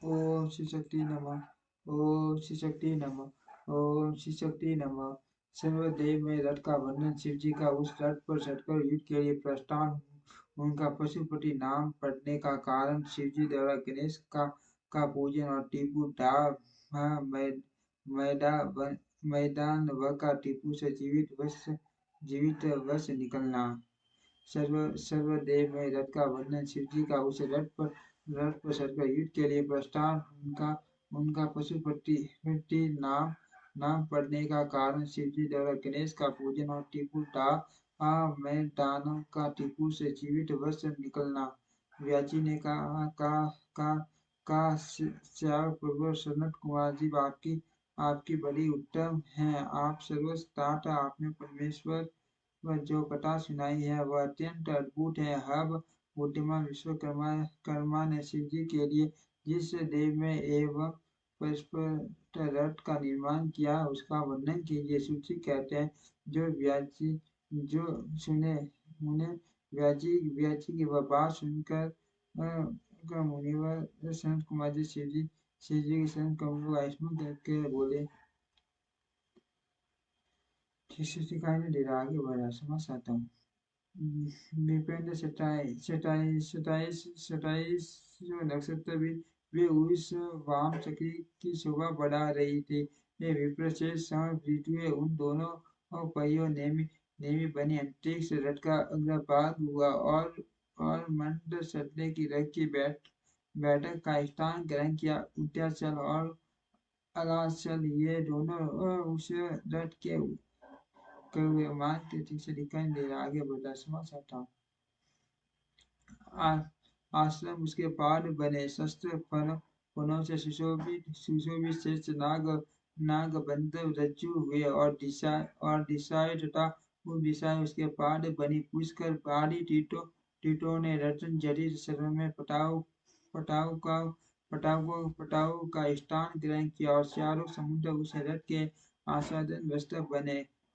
ओम श्री शक्ति नमः। ओम श्री शक्ति नमः। ओम श्री शक्ति नमः। सर्वदेव में रथ का वर्णन। शिव जी का उस रथ पर चढ़कर युद्ध के लिए प्रस्थान। उनका पशुपति नाम पड़ने का कारण शिव जी द्वारा गणेश का पूजन और टीपू डा मैदा मैदान व का टीपू से जीवित वश निकलना। सर्वदेव में रथ का वर्णन। शिव जी का उस रथ पर चढ़कर युद्ध के लिए प्रस्थान। उनका उनका पशुपति नाम नाम पड़ने का कारण शिव जी द्वारा गणेश का पूजन और टीपू में दानव का टीपू से जीवित वश निकलना। व्याजी ने का श्याम प्रभु सनत कुमार जी आपकी बड़ी उत्तम है। आप सर्वस्तात आपने परमेश्वर वह जो कथा सुनाई है वह अत्यंत अद्भुत है। अब बुद्धिमान विश्वकर्मा कर्मा ने शिव जी के लिए जिस देव में एवं परस्पर रथ का निर्माण किया उसका वर्णन कीजिए। शिव जी कहते हैं जो व्याजी जो सुने उन्हें व्याजी की वह बात सुनकर मुनिवर संत कुमार जी शिव जी के संत कमलों का स्मरण करके बोले। दिखाई नहीं दे रहा, आगे बढ़ा समझ आता हूँ। विपेंद्र सताइस जो नक्षत्र भी वे उस वाम चक्री की शोभा बढ़ा रही थी। ये विप्र से ऋतुए उन दोनों पहियों नेमी बनी अंतरिक्ष रथ का अगला भाग हुआ और मंद सतले की रथ की बैठक का स्थान ग्रहण किया। उद्याचल और अलाचल ये दोनों उस रथ के हुए मान के ठीक से दिखाई दे रहा, आगे बढ़ा समझ आता हूँ। आश्रम उसके पाद बने शस्त्र फनों से सुशोभित शेष नाग बंद रज्जु हुए और दिशाएं तथा उन दिशाएं उसके पाद बनी। पुष्कर पहाड़ी टीटों ने रतन जटिल शरण में पटाऊ का स्थान ग्रहण किया और चारों समुद्र उस रथ के आस्वादन वस्त्र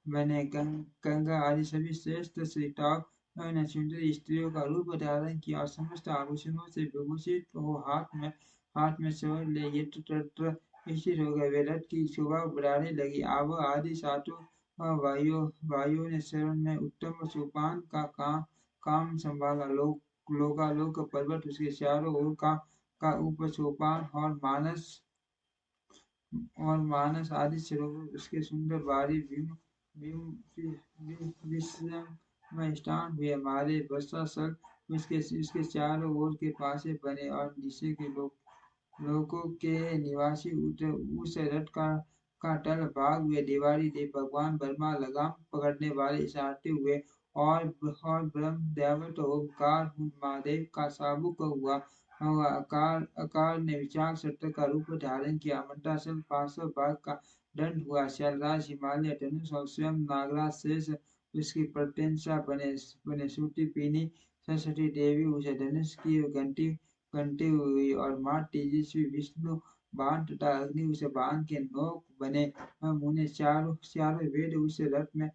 बने गंगा आदि सभी श्रेष्ठ श्रीताओं ने सुंदर स्त्रियों का रूप धारण किया और समस्त आभूषणों से विभूषित हो हाथ में स्वर्ण ले ये तत्र स्थिर हो गए। वे रथ की शोभा बढ़ाने लगी। आव आदि सातों वायुओं ने शरण में उत्तम सोपान का काम संभाला। लोकालोक पर्वत उसके चारों ओर का उप सोपान और मानस आदि सरोवर उसके सुंदर बारी विश्राम स्थान हुए। हमारे वत्सासल उसके चारों ओर के पासे बने और नीचे के लोगों के निवासी उस रथ का तल भाग हुए। देवारी देव भगवान ब्रह्मा लगाम पकड़ने वाले इशारते हुए और ब्रह्म देवत ओंकार महादेव का साबुक हुआ। आकार ने विशाल सत्य का रूप धारण किया। मंत्राचल 500 भाग का दंड हुआ। शैलराज हिमालय धनुष और स्वयं नागराज शेष उसकी प्रत्यंशा बने सूटी पीनी सरस्वती देवी उसे धनुष की घंटी हुई और माँ तेजस्वी विष्णु बाण तथा अग्नि उसे बाण के नोक बने। मुने चारों वेद उस रथ में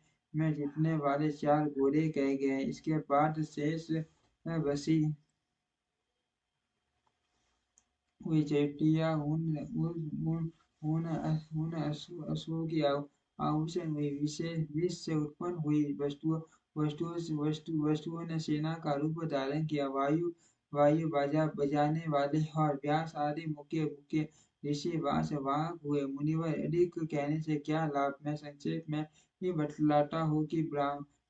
जीतने वाले 4 घोड़े कहे गए। इसके बाद शेष बसी हुई चेटिया उन असुओं की आभूषण हुई। विष से उत्पन्न हुई वस्तुओं ने सेना का रूप धारण किया। वायु बाजा बजाने वाले और व्यास आदि मुख्य ऋषि वाहक हुए। मुनिवर अधिक कहने से क्या लाभ, मैं संक्षेप में ये बतलाता हूँ कि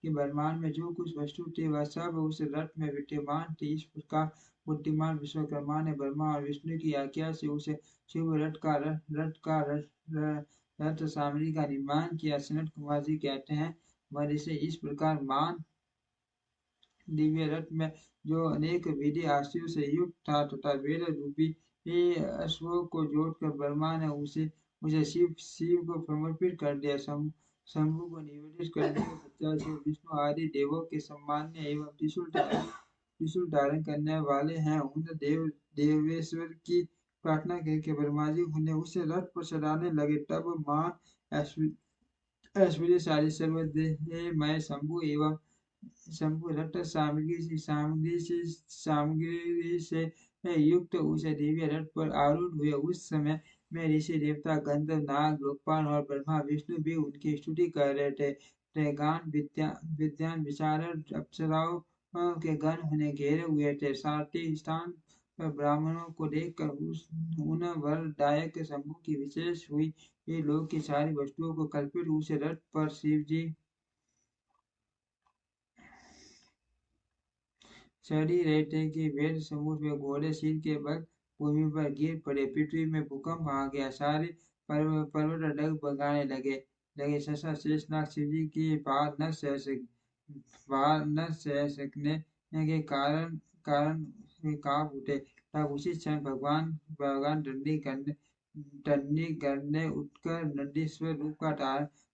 ब्रह्मांड में जो कुछ वस्तु थे वह सब उस रथ में विद्यमान थे। इस प्रकार बुद्धिमान विश्वकर्मा ने ब्रह्मा और विष्णु की आज्ञा से उसे शुभ रथ सामरी का निर्माण किया। सनत कुमार जी कहते हैं मर से इस प्रकार मान दिव्य रथ में जो अनेक विधि आश्चर्यों से युक्त था तथा वेद रूपी अश्वों को जोड़कर ब्रह्मा ने उसे शिव को समर्पित कर दिया। शंभु को निवेदित करने के पश्चात जो विष्णु आदि देवों के सम्मान्य एवं त्रिशूल धारण करने वाले हैं उन देवेश्वर की प्रार्थना करके ब्रह्मा जी उन्हें उस रथ पर चढ़ाने लगे। तब मां ऐश्वर्यशाली सर्वदेहमय शंभु रथ सामग्री से युक्त उस दिव्य रथ पर आरूढ़ हुए। उस समय में ऋषि देवता गंधर्व नाग लोकपाल और ब्रह्मा विष्णु भी उनकी स्तुति कर रहे थे। गान विद्वान विशारद अप्सराओं के गण उन्हें घेरे हुए थे। साथ ही स्थान पर ब्राह्मणों को देखकर उन वरदायक शंभु की विशेष हुई। ये लोग की सारी वस्तुओं को कल्पित उस रथ पर शिव जी चढ़ी रहे थे कि वेद समुद्र में घोड़े सिर के बल भूमि पर गिर पड़े। पृथ्वी में भूकंप आ गया। सारे पर्वत डगमगाने लगे। शशा शेषनाग शिव जी की भार न सह सकने के कारण वे कांप उठे। तब उसी क्षण भगवान दंडी करने उठकर नंदीश्वर रूप का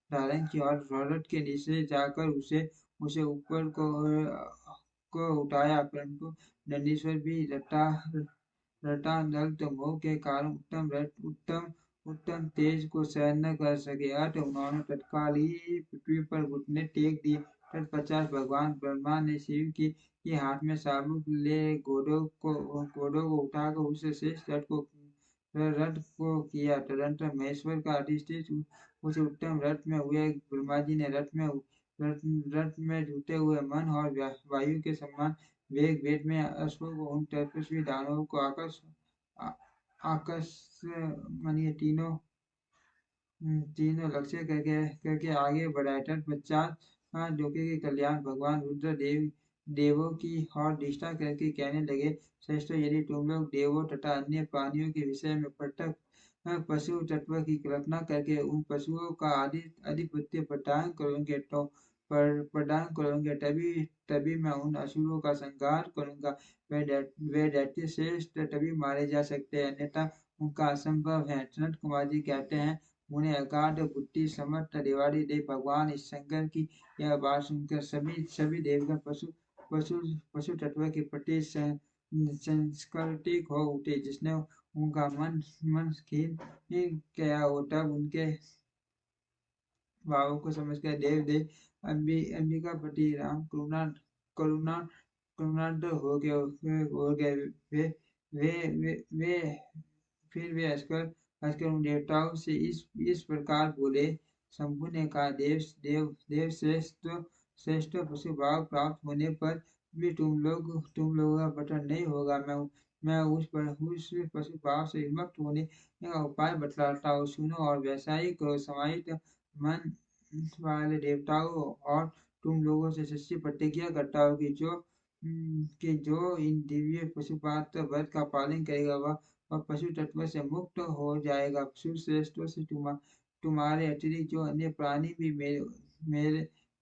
धारण किया और रथ के नीचे जाकर उसे उसे ऊपर को उठाया, परंतु नंदीश्वर भी रटानल मोह के कारण उत्तम तेज को सहन न कर सके। अतः उन्होंने तत्काल ही पृथ्वी पर घुटने टेक दिए। तत्पश्चात भगवान ब्रह्मा ने शिव के हाथ में शाबुक ले घोड़ों को उठाकर उस शेष रथ को किया। तदंतर महेश्वर का अधिष्ठित उस उत्तम रथ में हुए। ब्रह्मा जी ने रथ में जुटे हुए मन और वायु के समान वेग में अश्वों को उन तपस्वी दानवों को आकर्षणीय तीनों लक्ष्य करके आगे बढ़ाए। तत्पश्चात लोके के कल्याण भगवान रुद्र देवों की और निष्ठा करके कहने लगे, श्रेष्ठ यदि तुम लोग देवों तथा अन्य प्राणियों के विषय में पृथक पशु तत्व की कल्पना करके उन पशुओं का आधिपत्य प्रदान करोगे, तभी मैं उन असुरों का संहार करूंगा। वे दैत्य श्रेष्ठ तभी मारे जा सकते हैं, अन्यथा उनका असंभव है। सनत कुमार जी कहते हैं, उन्हें अगाध बुद्धि समर्थ देवादी देव भगवान इस शंकर की यह बात सुनकर सभी देवगण पशु तत्व के प्रति संस्कृतिक हो उठे। जिसने उनका मन खीन किया हो, तब उनके भावों को समझकर देव अंबिकापति राम करुणा करुणार्द्र हो गए। वे वे वे वे फिर वे हंसकर उन देवताओं से इस प्रकार बोले। शंभु ने कहा, देव श्रेष्ठ पशु भाव प्राप्त होने पर भी तुम लोगों का पतन नहीं होगा। मैं उस पशु भाव से विमुक्त होने का उपाय बतलाता हूँ, सुनो और वैसा ही करो। समाहित मन वाले देवताओं और तुम लोगों से सच्ची प्रतिज्ञा करता हूँ कि जो इन दिव्य पशुपात व्रत का पालन करेगा वह पशु तत्व से मुक्त हो जाएगा। पशु श्रेष्ठों से तुम्हारे अतिरिक्त जो अन्य प्राणी भी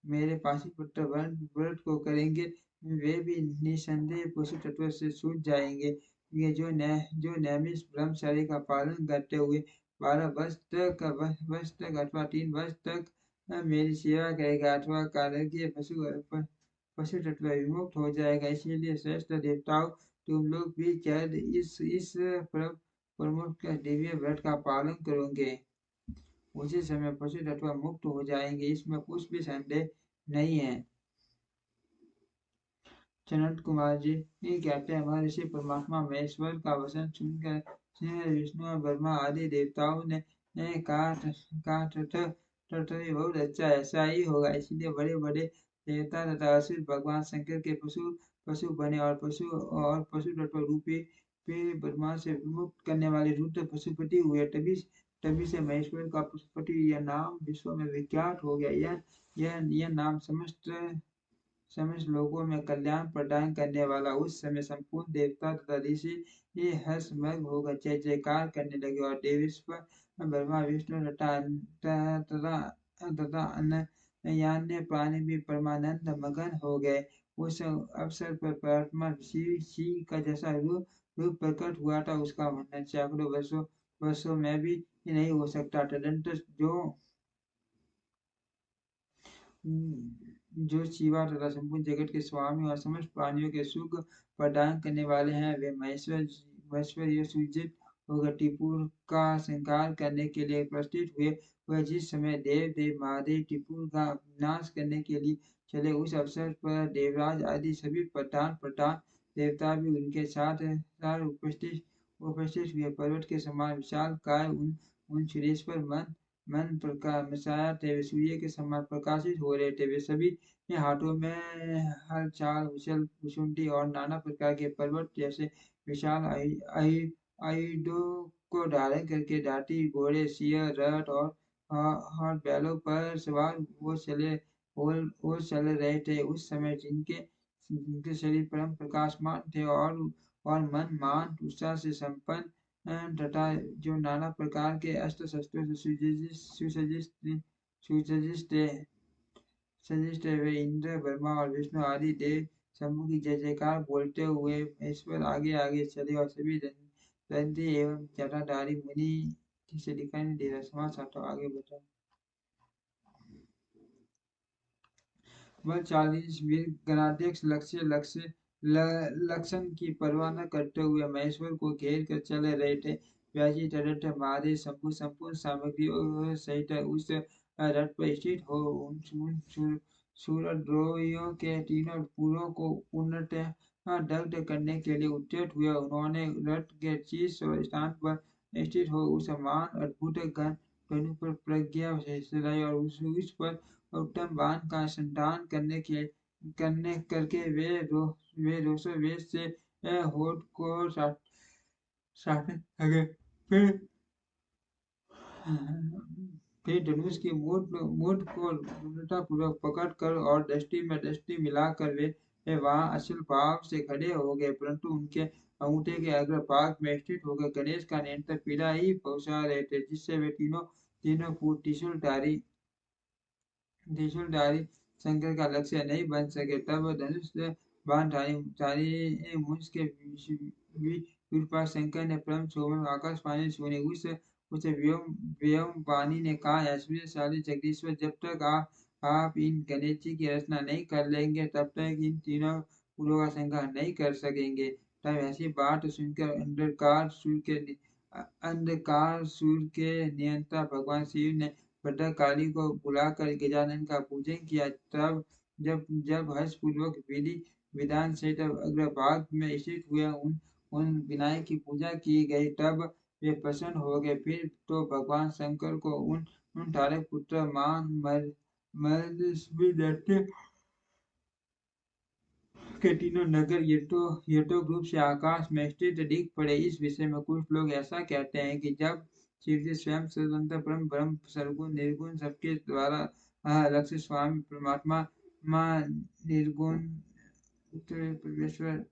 मेरे पाशुपुत्र व्रत को करेंगे, वे भी निसंदेह पशु तत्व से छूट जाएंगे। ये जो नैमिष ब्रह्मचर्य का पालन करते हुए 12 वर्ष तक अथवा 3 वर्ष तक मेरी सेवा करेगा अथवा कार्य पशु तत्व विमुक्त हो जाएगा। इसीलिए श्रेष्ठ देवताओं, तुम लोग भी जल्द इस प्रमुख दिव्य व्रत का पालन करोगे। उसी समय पशु तत्व मुक्त हो जाएंगे, इसमें कुछ भी संदेह नहीं है। सनत कुमार जी कहते हैं, महर्षि परमात्मा महेश्वर का वचन सुनकर विष्णु और ब्रह्मा आदि देवताओं ने कहा बहुत अच्छा, ऐसा ही होगा। इसलिए बड़े बड़े देवता तथा असुर भगवान शंकर के पशु बने और पशु तत्व रूपी ब्रह्मा से विमुक्त करने वाले रुद्र पशुपति हुए। तभी से महेश्वर का पशुपति यह नाम विश्व में विख्यात हो गया। यह नाम समस्त लोगों में कल्याण प्रदान करने वाला। उस समय संपूर्ण देवता तथा ऋषि ये हर्षमग्न होकर जय जयकार करने लगे और देवेश्वर ब्रह्मा विष्णु तथा अन्य प्राणी भी परमानंद मगन हो गए। उस अवसर पर परमात्मा शिव का जैसा रूप प्रकट हुआ था, उसका वर्णन सैकड़ों वर्षों में भी नहीं हो सकता। तदंतर जो शिवा तथा संपूर्ण जगत के स्वामी और समस्त प्राणियों के सुख प्रदान करने वाले हैं, वे महेश्वर सुजित होकर टिपुर का संहार करने के लिए प्रस्तुत हुए। वह जिस समय देव महादेव टिपुर का विनाश करने के लिए चले, उस अवसर पर देवराज आदि सभी प्रधान देवता भी उनके साथ साथ उपस्थित हुए। पर्वत के समान विशाल काय उन सुरेश्वर मन मन प्रकाश मसाया थे। वे सूर्य के समान प्रकाशित हो रहे थे। वे सभी के हाथों में हल चाल उछल उछुंडी और नाना प्रकार के पर्वत जैसे विशाल आयुधों को धारण करके दाटी घोड़े सिंह रथ और बैलों पर सवार वो चल रहे थे। उस समय जिनके शरीर परम प्रकाशमान थे और मन मान उत्साह से संपन्न तथा जो नाना प्रकार के अस्त्र शस्त्रों से सुसज्जित थे वे इंद्र ब्रह्मा और विष्णु आदि देव समूह की जय जयकार बोलते हुए ईश्वर आगे आगे चले और सभी दंती एवं जटाधारी मुनि ठीक से दिखाई नहीं दे रहा। समाज आगे बढ़ा। वह 40 वीर गणाध्यक्ष लक्षण की परवाह न करते हुए महेश्वर को घेर कर चल रहे थे। व्याजी तटस्थ महादेव शंभु संपूर्ण सामग्रियों सहित उस रथ पर स्थित हो उन सूरद्रोहियों के तीनों पुरों को पूर्णतः दग्ध करने के लिए उद्यत हुए। उन्होंने रथ के शीर्ष स्थान पर स्थित हो उस महान अद्भुत घन धनु पर प्रज्ञा चलाई और उस पर उत्तम बाण का संधान करने करके वे रोषो वेश से होठ को साधने लगे। फिर धनुष की मूठ को पूर्वक पकड़ कर और दृष्टि में दृष्टि मिलाकर वे वहां असल भाव से खड़े हो गए। परंतु उनके अंगूठे के अग्रभाग में स्थित होकर गणेश का निरंतर पीड़ा ही पहुंचा रहे थे, जिससे वे तीनों त्रिशूलधारी शंकर का लक्ष्य नहीं बन सके। तब धनुष बाणधारी मुंज के विरूपाक्ष शंकर ने परम शोभन आकाशवाणी सुनी। उस व्योम वाणी ने कहा, ऐश्वर्यशाली जगदीश्वर, जब तक आप इन गणेश जी की रचना नहीं कर लेंगे तब तक इन तीनों पुरों का संहार नहीं कर सकेंगे। तब ऐसी बात सुनकर अंधकार सुर के नियंता भगवान शिव ने भद्रकाली को बुलाकर गजानन का पूजन किया। तब जब हर्षपूर्वक विधि विधान से तब अग्रभाग में स्थित हुए उन विनायक की पूजा की गई, तब वे प्रसन्न हो गए। फिर तो भगवान शंकर को उन तारक पुत्र मान मर्द के तीनों नगर यथोक रूप से आकाश में स्थित दिख पड़े। इस विषय में कुछ लोग ऐसा कहते हैं कि जब शिव जी स्वयं स्वतंत्र ब्रह्म सर्वगुण निर्गुण सबके द्वारा लक्ष्य स्वामी परमात्मा निर्गुण परमेश्वर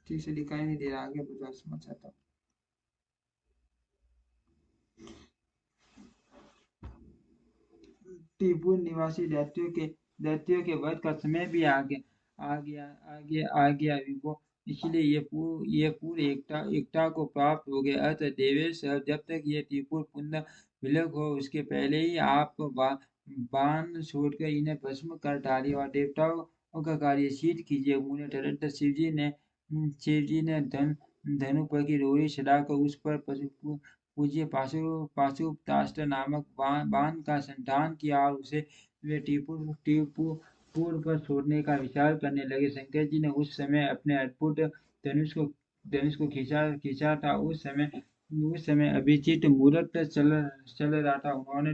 ठीक से दिखाई नहीं दे रहा। आगे बढ़ा समझ आता हूँ। त्रिपुर निवासी दैत्यों के वध का समय भी आ गया विभो, इसलिए ये पूर्ण एकता को प्राप्त हो गए। अतः देवेश, जब तक ये त्रिपुर पुण्य विलग हो उसके पहले ही आप बाण छोड़कर इन्हें भस्म कर डालिए और देवताओं का कार्य सिद्ध कीजिए। मुने तदंतर शिव जी ने धनु पर की रोही चढ़ाकर उस पर पूज्य पाशुपतास्त्र नामक बाण का संधान किया और उसे वे टिपुर पर छोड़ने का विचार करने लगे। शंकर जी ने उस समय अपने अद्भुत धनुष को खींचा था। उस समय अभिजीत मुहूर्त चल रहा था। उन्होंने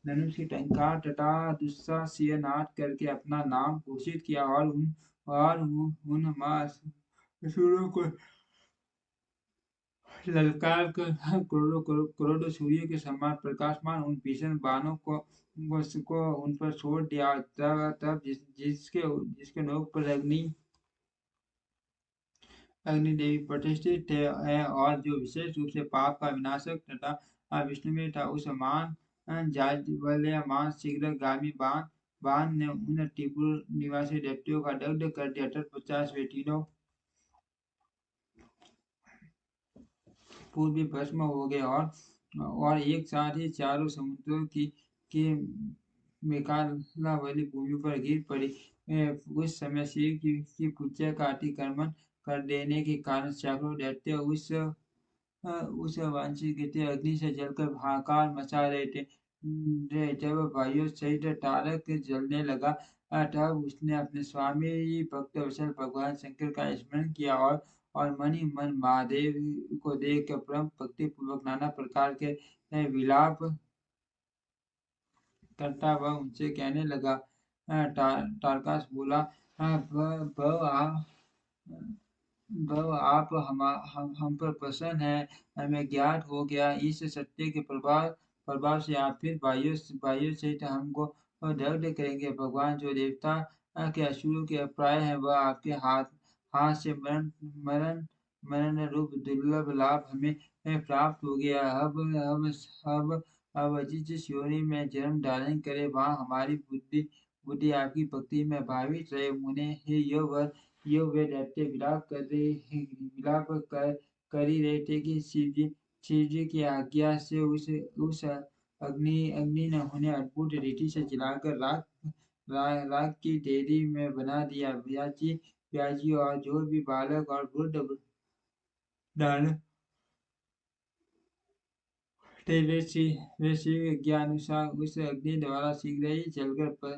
धनुष की टंकार तथा दुस्साहसियनाद करके अपना नाम घोषित किया और उन असुरों को ललकार कर करोड़ों सूर्य के समान प्रकाशमान उन भीषण बाणों को उन पर छोड़ दिया। तब जिसके नोक पर अग्नि देवी प्रतिष्ठित थे और जो विशेष रूप से पाप का विनाशक तथा विष्णु में था, उस मान जाज्वल्यमान शीघ्रगामी बाण ने उन त्रिपुर निवासी दैत्यों का दग्ध कर दिया। तत्पश्चात वे तीनों पूर्व भस्म हो गए और एक साथ ही चारों समुद्रों की मेकाला वाली भूमि पर गिर पड़ी। उस समय शिव की पूजा का अतिक्रमण कर देने के कारण सैकड़ों दैत्य उस वांछित अग्नि से जलकर हाहाकार मचा रहे थे। जब भाइयों सहित तारक जलने लगा तब उसने अपने स्वामी भक्तवत्सल भगवान शंकर का स्मरण किया और मन ही मन महादेव को देख कर परम भक्ति पूर्वक नाना प्रकार के विलाप करता हुआ उनसे कहने लगा। तारकास बोला, भव आप हम पर प्रसन्न हैं, हमें ज्ञात हो गया इस सत्य के प्रभाव प्रभाव से आप फिर वायु सहित हमको दग्ध करेंगे। भगवान जो देवता के असुरों के प्राय है वह आपके हाथ हाथ से मरण मरण रूप दुर्लभ लाभ हमें प्राप्त हो गया। अब जिस योनि में जन्म धारण करे वहाँ हमारी बुद्धि बुद्धि आपकी भक्ति में भावित रहे। उन्हें हे यो वे दैत्य कर ही रहे थे कि शिव जी की आज्ञा से उस अग्नि ने उन्हें अद्भुत रीति से जलाकर राख की ढेरी में बना दिया। ब्याजी और जो भी बालक और वृद्ध दानव थे वे शिव ज्ञानुसार उस अग्नि द्वारा शीघ्र ही जलकर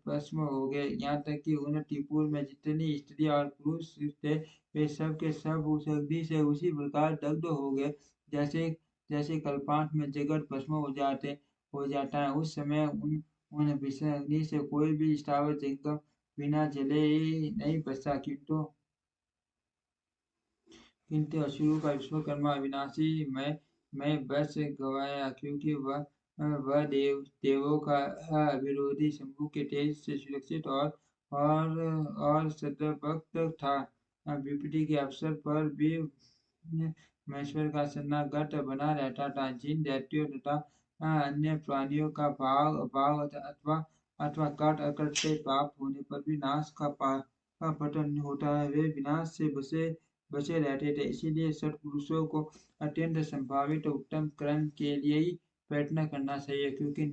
भस्म हो गए। यहाँ तक कि उन टिपुर में जितनी स्त्रियां और पुरुष थे वे सब के सब उस अग्नि से उसी प्रकार दग्ध हो गए जैसे जैसे कल्पांत में जगत भस्म हो जाता है। उस समय उन भीषण अग्नि से कोई भी स्थावर जंगम बिना जले ही नहीं बचा। किंतु असुरों का विश्वकर्मा अविनाशी मैं बस गवाया, क्योंकि वह देवों का विरोधी शंभु के तेज से सुरक्षित और सद्भक्त था। विपत्ति के अवसर पर भी महेश्वर का शरणागत बना रहता था। जिन दैत्यों तथा अन्य प्राणियों का भाव अथवा कट अकट से प्राप्त होने पर भी नाश का पतन होता है, वे विनाश से बचे रहते थे। इसीलिए सत्पुरुषों को अत्यंत संभावित उत्तम कर्म के लिए ही प्रयत्न करना चाहिए, क्योंकि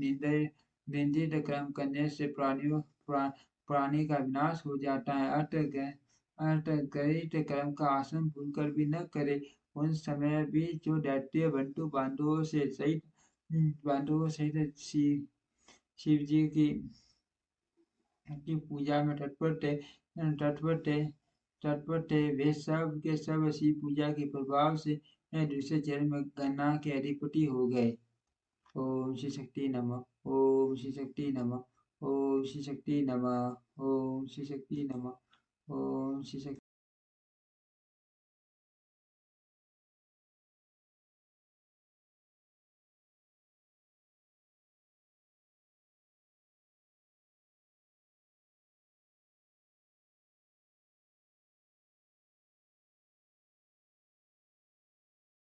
निंदित कर्म करने से प्राणी का विनाश हो जाता है। अर्थगर्हित कर्म का आसन भूलकर भी न करे। उन समय भी जो दैत्य बंटू बांधवों सहित शिव जी की पूजा में तत्पर थे तत्पर थे वे सब के सब शिव पूजा के प्रभाव से दूसरे जन्म में गन्ना के अधिपति हो गए। ओम श्री शक्ति नमः। ओम श्री शक्ति नमः। ओम श्री शक्ति नमः। ओम श्री शक्ति नमः। ओम श्री शक्ति